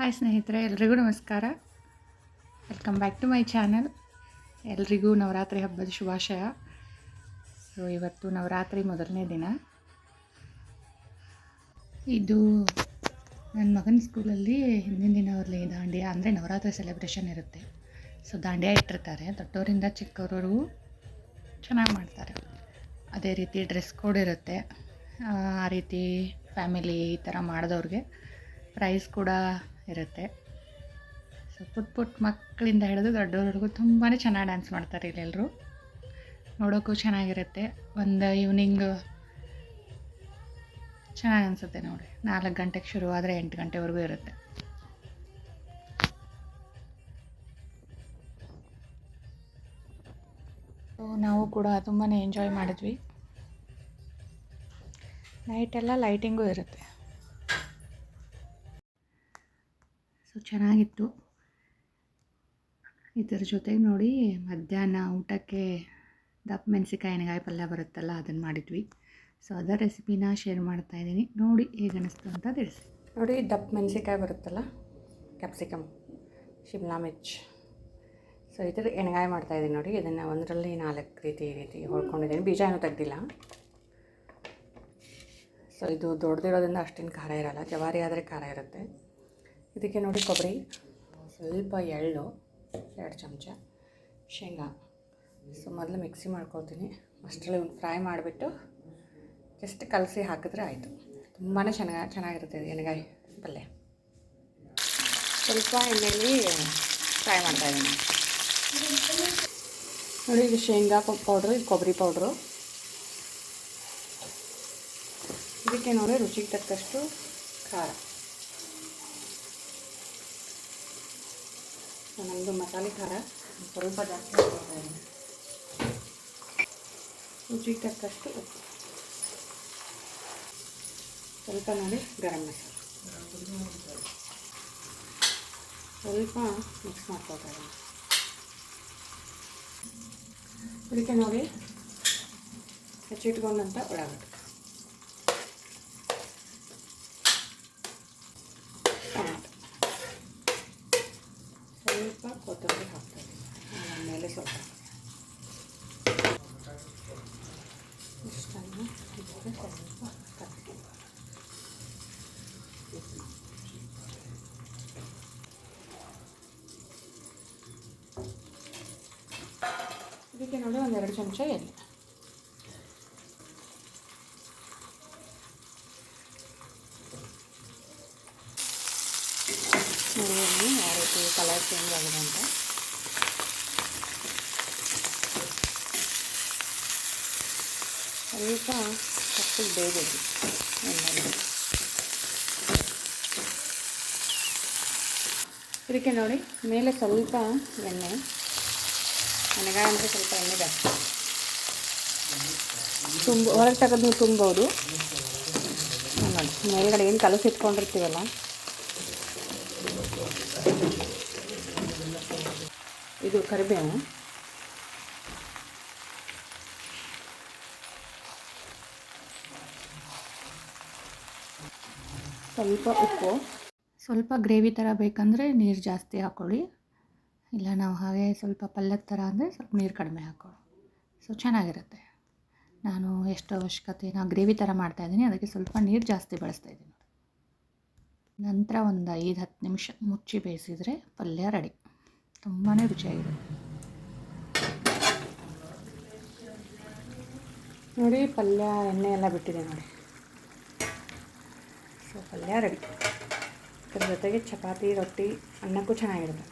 Hi ಸ್ನೇಹಿತರೆ, ಎಲ್ರಿಗೂ ನಮಸ್ಕಾರ. Welcome back to my channel. ಎಲ್ರಿಗೂ ನವರಾತ್ರಿ ಹಬ್ಬದ ಶುಭಾಶಯ. ಸೊ ಇವತ್ತು ನವರಾತ್ರಿ ಮೊದಲನೇ ದಿನ. ಇದು ನನ್ನ ಮಗನ ಸ್ಕೂಲಲ್ಲಿ ಹಿಂದಿನ ದಿನ ಅವರಲ್ಲಿ ದಾಂಡಿಯಾ ಅಂದರೆ ನವರಾತ್ರಿ ಸೆಲೆಬ್ರೇಷನ್ ಇರುತ್ತೆ. ಸೊ ದಾಂಡಿಯಾ ಇಟ್ಟಿರ್ತಾರೆ. ದೊಡ್ಡವರಿಂದ ಚಿಕ್ಕವರೆಗೂ ಚೆನ್ನಾಗಿ ಮಾಡ್ತಾರೆ. ಅದೇ ರೀತಿ ಡ್ರೆಸ್ ಕೋಡ್ ಇರುತ್ತೆ. ಆ ರೀತಿ ಫ್ಯಾಮಿಲಿ ಈ ಥರ ಮಾಡಿದವ್ರಿಗೆ ಪ್ರೈಸ್ ಕೂಡ ಇರುತ್ತೆ. ಸೊ ಪುಟ್ಟ ಮಕ್ಕಳಿಂದ ಹಿಡಿದು ದೊಡ್ಡವ್ರಿಗೂ ತುಂಬಾ ಚೆನ್ನಾಗಿ ಡ್ಯಾನ್ಸ್ ಮಾಡ್ತಾರೆ ಇಲ್ಲೆಲ್ಲರೂ. ನೋಡೋಕ್ಕೂ ಚೆನ್ನಾಗಿರುತ್ತೆ. ಒಂದು ಈವ್ನಿಂಗ್ ಚೆನ್ನಾಗಿ ಅನಿಸುತ್ತೆ ನೋಡಿ. 4 ಗಂಟೆಗೆ ಶುರು ಆದರೆ 8 ಗಂಟೆವರೆಗೂ ಇರುತ್ತೆ. ಸೊ ನಾವು ಕೂಡ ತುಂಬಾ ಎಂಜಾಯ್ ಮಾಡಿದ್ವಿ. ನೈಟೆಲ್ಲ ಲೈಟಿಂಗೂ ಇರುತ್ತೆ. ಸೊ ಚೆನ್ನಾಗಿತ್ತು. ಇದರ ಜೊತೆಗೆ ನೋಡಿ ಮಧ್ಯಾಹ್ನ ಊಟಕ್ಕೆ ದಪ್ಪ ಮೆಣಸಿಕಾಯಿ ಎಣ್ಣೆಗಾಯಿ ಪಲ್ಯ ಬರುತ್ತಲ್ಲ, ಅದನ್ನು ಮಾಡಿದ್ವಿ. ಸೊ ಅದರ ರೆಸಿಪಿನ ಶೇರ್ ಮಾಡ್ತಾಯಿದ್ದೀನಿ. ನೋಡಿ ಹೇಗೆ ಅನ್ನಿಸ್ತು ಅಂತ ತಿಳಿಸಿ. ನೋಡಿ ದಪ್ಪ ಮೆಣಸಿಕಾಯಿ ಬರುತ್ತಲ್ಲ, ಕ್ಯಾಪ್ಸಿಕಮ್, ಶಿಮ್ಲಾ ಮಿರ್ಚ್. ಸೊ ಇದರ ಎಣ್ಣೆಗಾಯಿ ಮಾಡ್ತಾಯಿದ್ದೀನಿ ನೋಡಿ. ಇದನ್ನು ಒಂದರಲ್ಲಿ 4 ಈ ರೀತಿ ಹೊಳ್ಕೊಂಡಿದ್ದೀನಿ. ಬೀಜ ಏನೂ ತೆಗ್ದಿಲ್ಲ. ಸೊ ಇದು ದೊಡ್ಡದಿರೋದ್ರಿಂದ ಅಷ್ಟೇನು ಖಾರ ಇರೋಲ್ಲ. ಜವಾರಿ ಆದರೆ ಖಾರ ಇರುತ್ತೆ. ಇದಕ್ಕೆ ನೋಡಿ ಕೊಬ್ಬರಿ, ಸ್ವಲ್ಪ ಎಳ್ಳು, 2 ಚಮಚ, ಶೇಂಗಾ. ಸೊ ಮೊದಲು ಮಿಕ್ಸಿ ಮಾಡ್ಕೊಳ್ತೀನಿ. ಅಷ್ಟರಲ್ಲಿ ಒಂದು ಫ್ರೈ ಮಾಡಿಬಿಟ್ಟು ಜಸ್ಟ್ ಕಲಸಿ ಹಾಕಿದ್ರೆ ಆಯಿತು. ತುಂಬಾ ಚೆನ್ನಾಗಿರುತ್ತೆ ಇದು ಎಣ್ಣೆಗಾಯಿ ಪಲ್ಯ. ಸ್ವಲ್ಪ ಎಣ್ಣೆಯಲ್ಲಿ ಫ್ರೈ ಮಾಡ್ತಾಯಿದ್ದೀನಿ ನೋಡಿ. ಇದು ಶೇಂಗಾ ಪೌಡ್ರು, ಇದು ಕೊಬ್ಬರಿ ಪೌಡ್ರು. ಇದಕ್ಕೆ ನೋಡಿ ರುಚಿಗೆ ತಕ್ಕಷ್ಟು ಖಾರ. ನಮ್ಮದು ಮಸಾಲೆ ಖಾರ ಸ್ವಲ್ಪ ಜಾಸ್ತಿ ಹಾಕ್ತಾಯಿದ್ದೀನಿ. ರುಚಿಗೆ ತಕ್ಕಷ್ಟು ಉಪ್ಪು, ಸ್ವಲ್ಪ ನೋಡಿ ಗರಂ ಮಸಾಲೆ, ಸ್ವಲ್ಪ ಮಿಕ್ಸ್ ಮಾಡ್ಕೊಳ್ತಾ ಇದ್ದೀನಿ. ಇದಕ್ಕೆ ನೋಡಿ ಹೆಚ್ಚಿಟ್ಕೊಂಡಂಥ ಉಳ್ಳಾಗಡ್ಡೆ, ಟೊಮೆಟೊ, ಸ್ವಲ್ಪ ಕೊತ್ತಂಬರಿ ಹಾಕ್ತಾಯಿದ್ದೀನಿ. ಆಮೇಲೆ ಸ್ವಲ್ಪ ಇಷ್ಟನ್ನು ಸ್ವಲ್ಪ ಕಟ್ಟಿ ಇದಕ್ಕೆ ನೋಡಿ 1-2 ಚಮಚ ಎಣ್ಣೆ. ನೋಡಿ ಯಾವ ರೀತಿ ಕಲರ್ ಚೇಂಜ್ ಆಗಿದೆ ಅಂತ. ಸ್ವಲ್ಪ ಕಪ್ಪಗೆ ಬೇಯಬೇಕು ಎಣ್ಣೆಯಲ್ಲಿ. ಇದಕ್ಕೆ ನೋಡಿ ಮೇಲೆ ಸ್ವಲ್ಪ ಎಣ್ಣೆ, ಎಣ್ಣೆಗಾಯಿ ಅಂದರೆ ಸ್ವಲ್ಪ ಎಣ್ಣೆ ಜಾಸ್ತಿ ಹೊರಗೆ ತೆಗೆದು ನೀವು ತುಂಬೋದು ನೋಡಿ. ಮೇಲ್ಗಡೆ ಏನು ಕಲಸಿಟ್ಕೊಂಡಿರ್ತೀವಲ್ಲ, ಇದು ಕರಿಬೇವು, ಸ್ವಲ್ಪ ಉಪ್ಪು. ಸ್ವಲ್ಪ ಗ್ರೇವಿ ಥರ ಬೇಕಂದರೆ ನೀರು ಜಾಸ್ತಿ ಹಾಕ್ಕೊಳ್ಳಿ. ಇಲ್ಲ ನಾವು ಹಾಗೆ ಸ್ವಲ್ಪ ಪಲ್ಯದ ಥರ ಅಂದರೆ ಸ್ವಲ್ಪ ನೀರು ಕಡಿಮೆ ಹಾಕ್ಕೊಳ್ಳಿ. ಸೊ ಚೆನ್ನಾಗಿರುತ್ತೆ. ನಾನು ಎಷ್ಟು ಅವಶ್ಯಕತೆ, ನಾನು ಗ್ರೇವಿ ಥರ ಮಾಡ್ತಾಯಿದ್ದೀನಿ, ಅದಕ್ಕೆ ಸ್ವಲ್ಪ ನೀರು ಜಾಸ್ತಿ ಬಳಸ್ತಾಯಿದ್ದೀನಿ. ನಂತರ ಒಂದು 5-10 ನಿಮಿಷ ಮುಚ್ಚಿ ಬೇಯಿಸಿದರೆ ಪಲ್ಯ ರೆಡಿ. ತುಂಬಾ ರುಚಿಯಾಗಿರುತ್ತೆ ನೋಡಿ. ಪಲ್ಯ ಎಣ್ಣೆ ಎಲ್ಲ ಬಿಟ್ಟಿದೆ ನೋಡಿ. ಸೊ ಪಲ್ಯ ರೆಡಿ. ಅದ್ರ ಜೊತೆಗೆ ಚಪಾತಿ, ರೊಟ್ಟಿ, ಅನ್ನಕ್ಕೂ ಚೆನ್ನಾಗಿರುತ್ತೆ.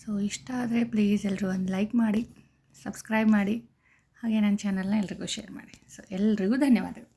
ಸೊ ಇಷ್ಟ ಆದರೆ ಪ್ಲೀಸ್ ಎಲ್ಲರೂ ಒಂದು ಲೈಕ್ ಮಾಡಿ, ಸಬ್ಸ್ಕ್ರೈಬ್ ಮಾಡಿ, ಹಾಗೆ ನನ್ನ ಚಾನಲ್ನ ಎಲ್ರಿಗೂ ಶೇರ್ ಮಾಡಿ. ಸೊ ಎಲ್ರಿಗೂ ಧನ್ಯವಾದಗಳು.